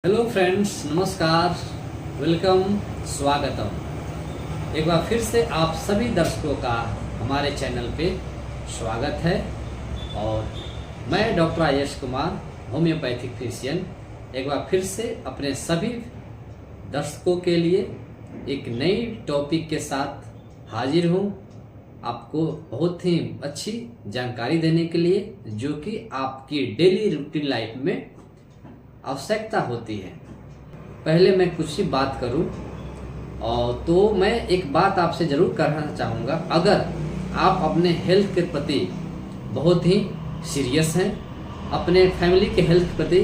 Hello friends, नमस्कार, welcome, स्वागतम। एक बार फिर से आप सभी दर्शकों का हमारे चैनल पे स्वागत है। और मैं doctor Ayush Kumar, homeopathic physician, एक बार फिर से अपने सभी दर्शकों के लिए एक नई टॉपिक के साथ हाजिर हूँ, आपको बहुत ही अच्छी जानकारी देने के लिए, जो कि आपकी डेली रूटीन लाइफ में आवश्यकता होती है। पहले मैं कुछ ही बात करूं, और तो मैं एक बात आपसे ज़रूर कहना चाहूँगा। अगर आप अपने हेल्थ के प्रति बहुत ही सीरियस हैं, अपने फैमिली के हेल्थ के प्रति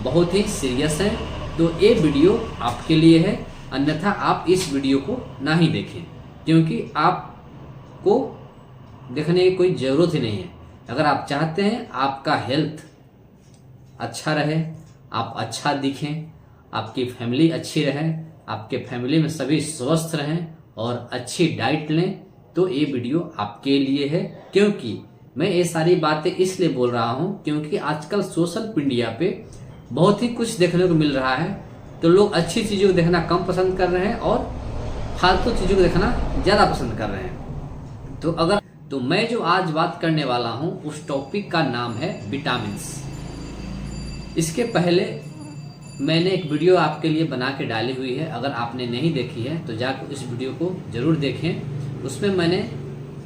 बहुत ही सीरियस हैं, तो ये वीडियो आपके लिए है। अन्यथा आप इस वीडियो को ना ही देखें, क्योंकि आपको देखने की कोई ज़रूरत ही नहीं है। अगर आप चाहते हैं आपका हेल्थ अच्छा रहे, आप अच्छा दिखें, आपकी फैमिली अच्छी रहे, आपके फैमिली में सभी स्वस्थ रहें और अच्छी डाइट लें, तो ये वीडियो आपके लिए है। क्योंकि मैं ये सारी बातें इसलिए बोल रहा हूँ क्योंकि आजकल सोशल मीडिया पे बहुत ही कुछ देखने को मिल रहा है, तो लोग अच्छी चीज़ों को देखना कम पसंद कर रहे हैं और फालतू चीज़ों को देखना ज़्यादा पसंद कर रहे हैं। तो मैं जो आज बात करने वाला हूँ उस टॉपिक का नाम है विटामिन्स। इसके पहले मैंने एक वीडियो आपके लिए बना के डाली हुई है, अगर आपने नहीं देखी है तो जाकर इस वीडियो को ज़रूर देखें। उसमें मैंने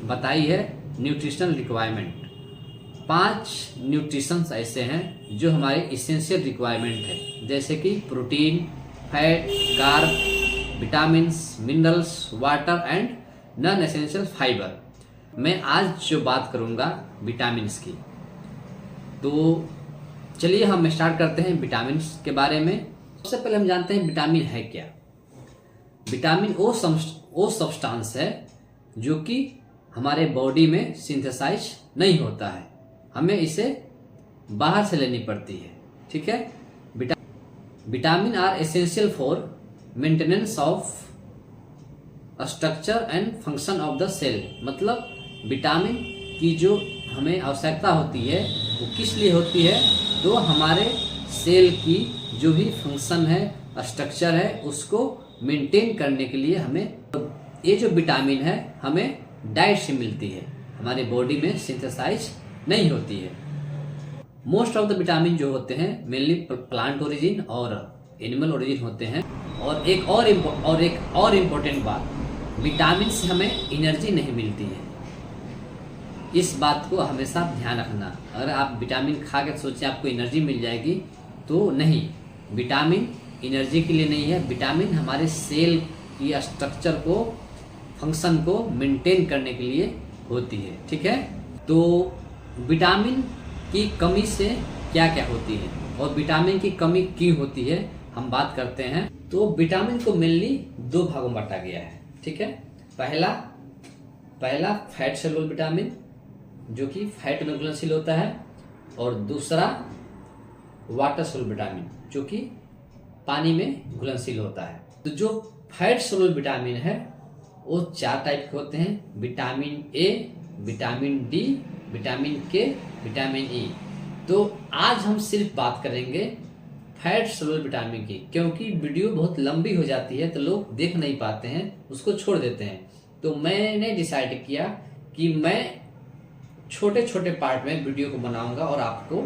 बताई है न्यूट्रिशनल रिक्वायरमेंट। 5 न्यूट्रिशंस ऐसे हैं जो हमारे इसेंशियल रिक्वायरमेंट है, जैसे कि protein, fat, carb, vitamins, minerals, water and non essential fibre. मैं आज जो बात करूँगा विटामिन्स की, तो चलिए हम स्टार्ट करते हैं विटामिन्स के बारे में। सबसे पहले हम जानते हैं विटामिन है क्या। विटामिन वो सब्सटेंस है जो कि हमारे बॉडी में सिंथेसाइज नहीं होता है, हमें इसे बाहर से लेनी पड़ती है। ठीक है। Vitamin are essential for maintenance of structure and function of the cell. मतलब विटामिन की जो हमें आवश्यकता होती है वो किस लिए होती है, तो हमारे सेल की जो भी फंक्शन है, स्ट्रक्चर है, उसको मेंटेन करने के लिए हमें ये जो विटामिन है हमें डाइट से मिलती है, हमारे बॉडी में सिंथेसाइज नहीं होती है। मोस्ट ऑफ द विटामिन जो होते हैं मेनली प्लांट ओरिजिन और एनिमल ओरिजिन होते हैं। और एक और इम्पोर्टेंट बात, विटामिन से हमें एनर्जी नहीं मिलती है। इस बात को हमेशा ध्यान रखना। अगर आप विटामिन खा के सोचें आपको एनर्जी मिल जाएगी, तो नहीं, विटामिन एनर्जी के लिए नहीं है। विटामिन हमारे सेल की स्ट्रक्चर को, फंक्शन को मेंटेन करने के लिए होती है। ठीक है। तो विटामिन की कमी से क्या क्या होती है और विटामिन की कमी क्यों होती है, हम बात करते हैं। तो विटामिन को मेनली 2 भागों में बांटा गया है। ठीक है। पहला फैट सोल्यूबल विटामिन, जो कि फैट में घुलनशील होता है, और दूसरा वाटर सोल्यूबल विटामिन, जो कि पानी में घुलनशील होता है। तो जो फैट सोल्यूबल विटामिन है वो 4 टाइप के होते हैं: vitamin A, vitamin D, vitamin के, विटामिन ई। तो आज हम सिर्फ बात करेंगे फैट सोल्यूबल विटामिन की, क्योंकि वीडियो बहुत लंबी हो जाती है तो लोग देख नहीं पाते हैं, उसको छोड़ देते हैं। तो मैंने डिसाइड किया कि मैं छोटे छोटे पार्ट में वीडियो को बनाऊंगा और आपको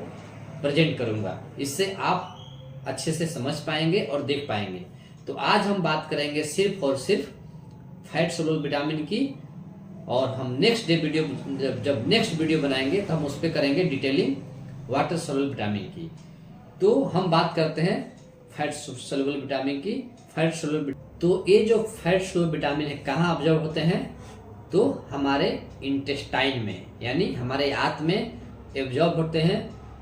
प्रेजेंट करूंगा, इससे आप अच्छे से समझ पाएंगे और देख पाएंगे। तो आज हम बात करेंगे सिर्फ और सिर्फ फैट सोल्यूबल विटामिन की, और हम नेक्स्ट डे वीडियो जब नेक्स्ट वीडियो बनाएंगे तो हम उस पर करेंगे डिटेलिंग वाटर सोल्यूबल विटामिन की। तो हम बात करते हैं फैट सोल्यूबल विटामिन की। तो ये जो फैट सोल्यूबल विटामिन है कहाँ ऑब्जर्व होते हैं, तो हमारे इंटेस्टाइन में, यानी हमारे आंत में एब्जॉर्ब होते हैं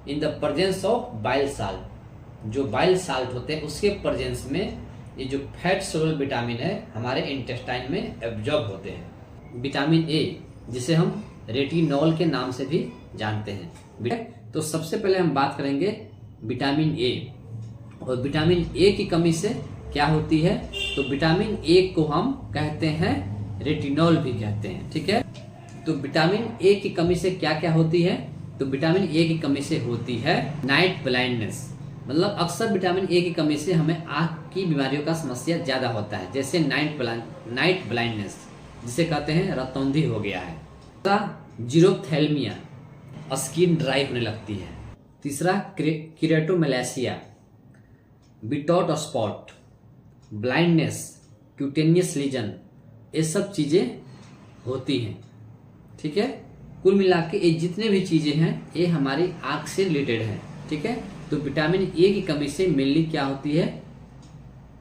in the presence of bile salt. जो बाइल साल्ट होते हैं उसके प्रेजेंस में ये जो फैट सोल्यूबल विटामिन है हमारे इंटेस्टाइन में एब्जॉर्ब होते हैं। विटामिन ए, जिसे हम रेटिनॉल के नाम से भी जानते हैं। तो सबसे पहले हम बात करेंगे विटामिन ए। और विटामिन ए की कमी से क्या होती है, तो विटामिन ए को हम कहते हैं रेटिनॉल भी कहते हैं। ठीक है। तो विटामिन ए की कमी से क्या क्या होती है, तो विटामिन ए की कमी से होती है नाइट ब्लाइंडनेस। मतलब अक्सर विटामिन ए की कमी से हमें आँख की बीमारियों का समस्या ज़्यादा होता है, जैसे नाइट ब्लाइंडनेस जिसे कहते हैं रतौंधी हो गया है। दूसरा जीरोप्थेल्मिया, स्किन ड्राई होने लगती है। तीसरा keratomalacia, Bitot spot, blindness, cutaneous lesion, ये सब चीज़ें होती हैं। ठीक है, कुल मिला के ये जितने भी चीज़ें हैं ये हमारी आँख से रिलेटेड हैं। ठीक है, तो विटामिन ए की कमी से मेनली क्या होती है,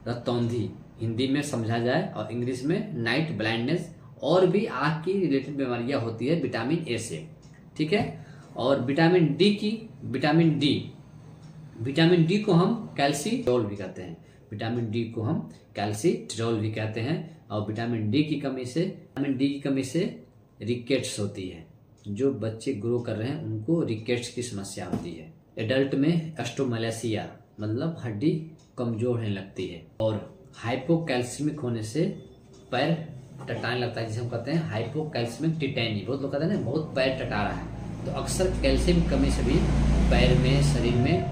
रतौंधी हिंदी में समझा जाए, और इंग्लिश में नाइट ब्लाइंडनेस, और भी आँख की रिलेटेड बीमारियां होती है विटामिन ए से। ठीक है, और विटामिन डी को हम कैल्सीट्रियोल भी कहते हैं। विटामिन डी को हम कैल्सीट्रियोल भी कहते हैं। और विटामिन डी की कमी से रिकेट्स होती है। जो बच्चे ग्रो कर रहे हैं उनको रिकेट्स की समस्या होती है। एडल्ट में ऑस्टियोमैलासिया मतलब हड्डी कमजोर होने लगती है। और हाइपोकैल्सीमिक होने से पैर टटाने लगता है, जिसे हम कहते हैं हाइपोकैल्सीमिक टिटेनी। बहुत लोग कहते हैं ना बहुत पैर टटा रहा है, तो अक्सर कैल्शियम की कमी से भी पैर में, शरीर में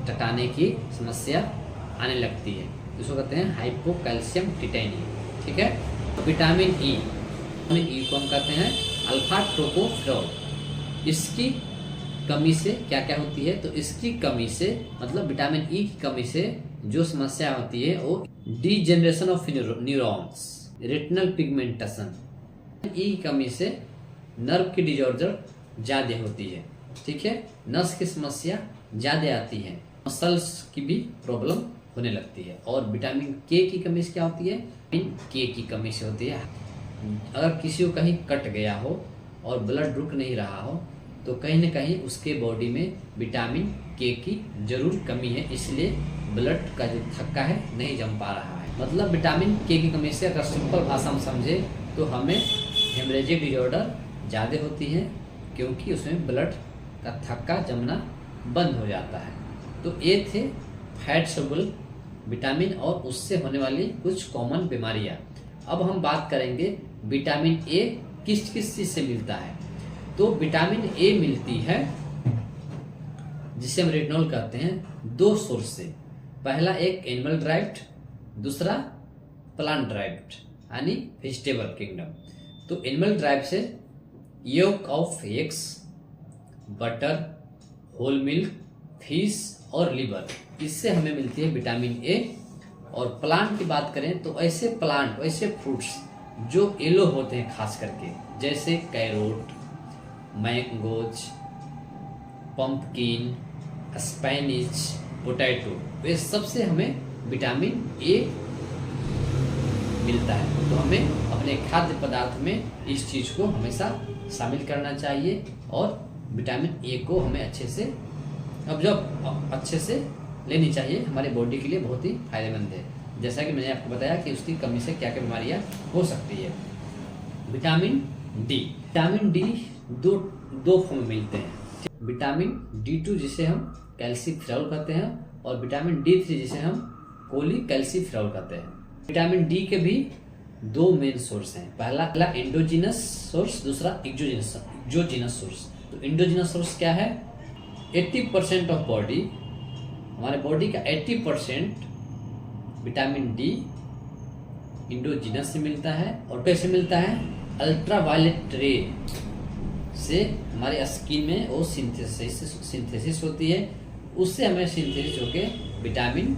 टटाने की समस्या आने लगती है, जिसको कहते हैं हाइपोकैल्शियम टिटेनी। ठीक है, विटामिन ई को हम कहते हैं अल्फा टोकोफेरॉल। इसकी कमी से क्या क्या होती है, तो इसकी कमी से मतलब विटामिन ई की कमी से जो समस्या होती है वो degeneration of neurons, retinal pigmentation. E की कमी से नर्व की डिजॉर्डर ज़्यादा होती है। ठीक है, नस की समस्या ज़्यादा आती है, मसल्स की भी प्रॉब्लम होने लगती है। और विटामिन के की कमी से क्या होती है, विटामिन के की कमी से होती है। अगर किसी को कहीं कट गया हो और ब्लड रुक नहीं रहा हो तो कहीं न कहीं उसके बॉडी में विटामिन के की जरूर कमी है, इसलिए ब्लड का जो थक्का है नहीं जम पा रहा है। मतलब विटामिन के की कमी से अगर सिंपल भाषा में समझे तो हमें हेमरेजिक डिजॉर्डर ज़्यादा होती है, क्योंकि उसमें ब्लड का थक्का जमना बंद हो जाता है। तो ये थे फैट सोल्युबल विटामिन और उससे होने वाली कुछ कॉमन बीमारियां। अब हम बात करेंगे विटामिन ए किस किस चीज़ से मिलता है। तो विटामिन ए मिलती है, जिसे हम रेटिनॉल कहते हैं, दो सोर्स से। पहला एक एनिमल ड्राइव्ड, दूसरा प्लांट ड्राइव्ड यानी वेजिटेबल किंगडम। तो एनिमल ड्राइव से yolk of eggs, butter, whole milk, fish और लिवर, इससे हमें मिलती है विटामिन ए। और प्लांट की बात करें तो ऐसे फ्रूट्स जो येलो होते हैं खास करके, जैसे कैरोट, मैंगोज, पंपकिन, स्पेनिच, पोटैटो, ये सबसे हमें विटामिन ए मिलता है। तो हमें अपने खाद्य पदार्थ में इस चीज़ को हमेशा शामिल करना चाहिए। और विटामिन ए को हमें अच्छे से लेनी चाहिए, हमारे बॉडी के लिए बहुत ही फायदेमंद है। जैसा कि मैंने आपको बताया कि उसकी कमी से क्या क्या बीमारियां हो सकती है। विटामिन डी दो फॉर्म में मिलते हैं। विटामिन D2 जिसे हम कैल्सीफेरॉल कहते हैं, और विटामिन D3 जिसे हम कोलीकैल्सीफेरॉल कहते हैं। विटामिन डी के भी दो मेन सोर्स हैं, पहला एंडोजीनस सोर्स, दूसरा एक्सोजीनस सोर्स। तो एंडोजीनस सोर्स क्या है, 80% ऑफ बॉडी, हमारे बॉडी का 80% विटामिन डी एंडोजीनस से मिलता है। और कैसे मिलता है, अल्ट्रावायलेट रे से हमारे स्किन में वो सिंथेसिस होती है, उससे हमें सिंथेसिस होके विटामिन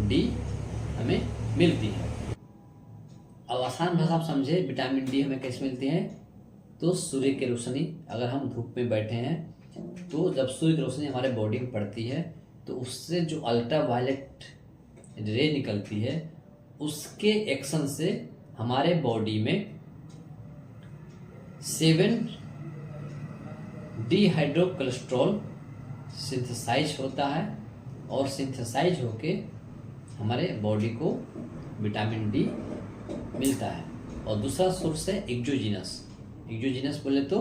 डी हमें मिलती है। अब आसान भाषा में समझे विटामिन डी हमें कैसे मिलती है, तो सूर्य की रोशनी, अगर हम धूप में बैठे हैं तो जब सूर्य की रोशनी हमारे बॉडी में पड़ती है तो उससे जो अल्ट्रावायलेट रे निकलती है, उसके एक्शन से हमारे बॉडी में 7 डिहाइड्रोकोलेस्ट्रॉल सिंथेसाइज होता है, और सिंथेसाइज होके हमारे बॉडी को विटामिन डी मिलता है। और दूसरा सोर्स है एक्सोजीनस बोले तो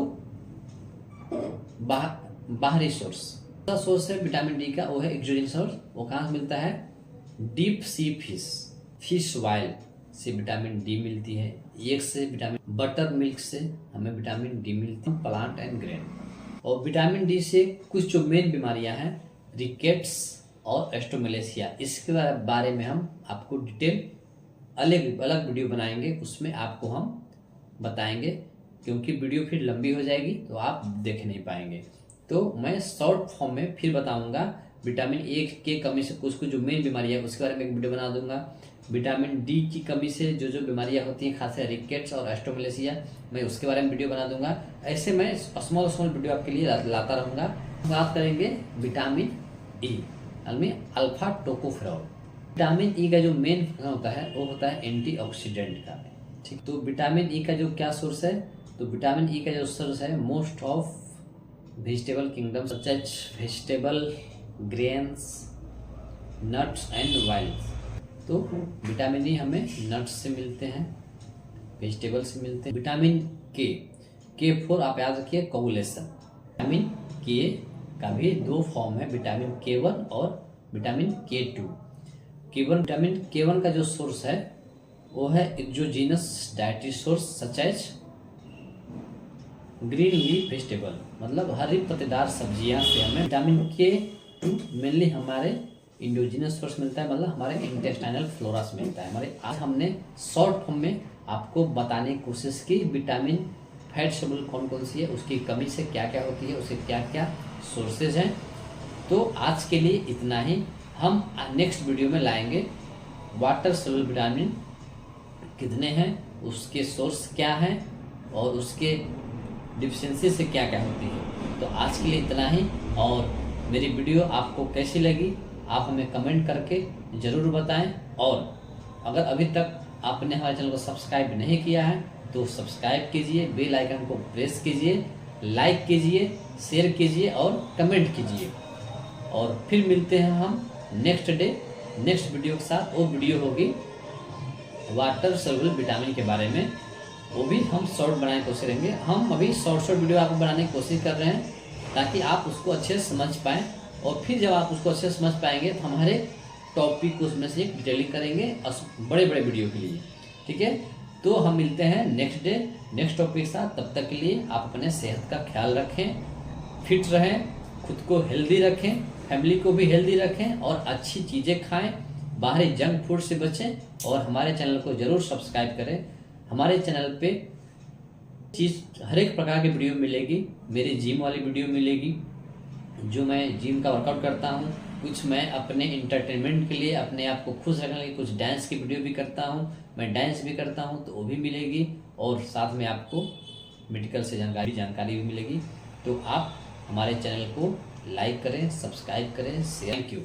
बाहरी सोर्स। दूसरा सोर्स है विटामिन डी का, वो है एक्सोजीनस सोर्स। वो कहाँ से मिलता है, डीप सी फिश ऑयल से विटामिन डी मिलती है। एग से विटामिन, बटर मिल्क से हमें विटामिन डी मिलती है, प्लांट एंड ग्रेन। और विटामिन डी से कुछ जो मेन बीमारियां हैं, रिकेट्स, और एस्ट्रोमलेशिया, इसके बारे में हम आपको डिटेल अलग अलग वीडियो बनाएंगे, उसमें आपको हम बताएंगे, क्योंकि वीडियो फिर लंबी हो जाएगी तो आप देख नहीं पाएंगे। तो मैं शॉर्ट फॉर्म में फिर बताऊंगा। विटामिन ए की कमी से कुछ कुछ जो मेन बीमारी है उसके बारे में एक वीडियो बना दूंगा। विटामिन डी की कमी से जो जो बीमारियां होती हैं, खासकर रिकेट्स और एस्ट्रोमलेशिया, मैं उसके बारे में वीडियो बना दूंगा। ऐसे मैं स्मॉल वीडियो आपके लिए लाता रहूँगा। बात करेंगे विटामिन ई, यानी अल्फा टोकोफेरॉल। विटामिन ई का जो मेन होता है वो होता है एंटीऑक्सीडेंट का। ठीक, तो विटामिन ई का जो क्या सोर्स है, तो विटामिन ई का जो सोर्स है most of vegetable kingdom such as vegetable, grains, nuts and oils. तो विटामिन ई हमें नट्स से मिलते हैं, वेजिटेबल से मिलते हैं। विटामिन के फॉर आप याद रखिए कोगुलेशन। विटामिन के का भी दो फॉर्म है, विटामिन K1 और विटामिन K2। विटामिन K1 का जो सोर्स है वो है exogenous dietary source such as green leaf vegetable, मतलब हरी पत्तेदार सब्जियां से हमें विटामिन K2 मेनली हमारे इंडोजीनस सोर्स मिलता है, मतलब हमारे इंटेस्टाइनल फ्लोरा से मिलता है हमारे। आज हमने शॉर्ट फॉर्म में आपको बताने की कोशिश की विटामिन फैट सोल्यूबल कौन कौन सी है, उसकी कमी से क्या क्या होती है, उसके क्या क्या सोर्सेज हैं। तो आज के लिए इतना ही। हम नेक्स्ट वीडियो में लाएंगे वाटर सोल्यूबल विटामिन कितने हैं, उसके सोर्स क्या हैं और उसके डिफिशियंसी से क्या क्या होती है। तो आज के लिए इतना ही। और मेरी वीडियो आपको कैसी लगी आप हमें कमेंट करके ज़रूर बताएं। और अगर अभी तक आपने हमारे चैनल को सब्सक्राइब नहीं किया है तो सब्सक्राइब कीजिए, बेल आइकन को प्रेस कीजिए, लाइक कीजिए, शेयर कीजिए और कमेंट कीजिए। और फिर मिलते हैं हम नेक्स्ट वीडियो के साथ। वो वीडियो होगी वाटर सोल्यूबल विटामिन के बारे में, वो भी हम शॉर्ट बनाने की कोशिश करेंगे। हम अभी शॉर्ट वीडियो आपको बनाने की कोशिश कर रहे हैं ताकि आप उसको अच्छे से समझ पाएँ, और फिर जब आप उसको अच्छे से समझ पाएंगे तो हमारे टॉपिक को उसमें से एक डिटेलिंग करेंगे बड़े वीडियो के लिए। ठीक है, तो हम मिलते हैं नेक्स्ट टॉपिक के साथ। तब तक के लिए आप अपने सेहत का ख्याल रखें, फिट रहें, खुद को हेल्दी रखें, फैमिली को भी हेल्दी रखें और अच्छी चीज़ें खाएं, बाहरी जंक फूड से बचें। और हमारे चैनल को ज़रूर सब्सक्राइब करें। हमारे चैनल पे हर एक प्रकार की वीडियो मिलेगी। मेरी जिम वाली वीडियो मिलेगी, जो मैं जिम का वर्कआउट करता हूँ। कुछ मैं अपने इंटरटेनमेंट के लिए, अपने आप को खुश रखने के लिए कुछ डांस की वीडियो भी करता हूँ, मैं डांस भी करता हूँ, तो वो भी मिलेगी। और साथ में आपको मेडिकल से जानकारी भी मिलेगी। तो आप हमारे चैनल को लाइक करें, सब्सक्राइब करें, शेयर। Thank you.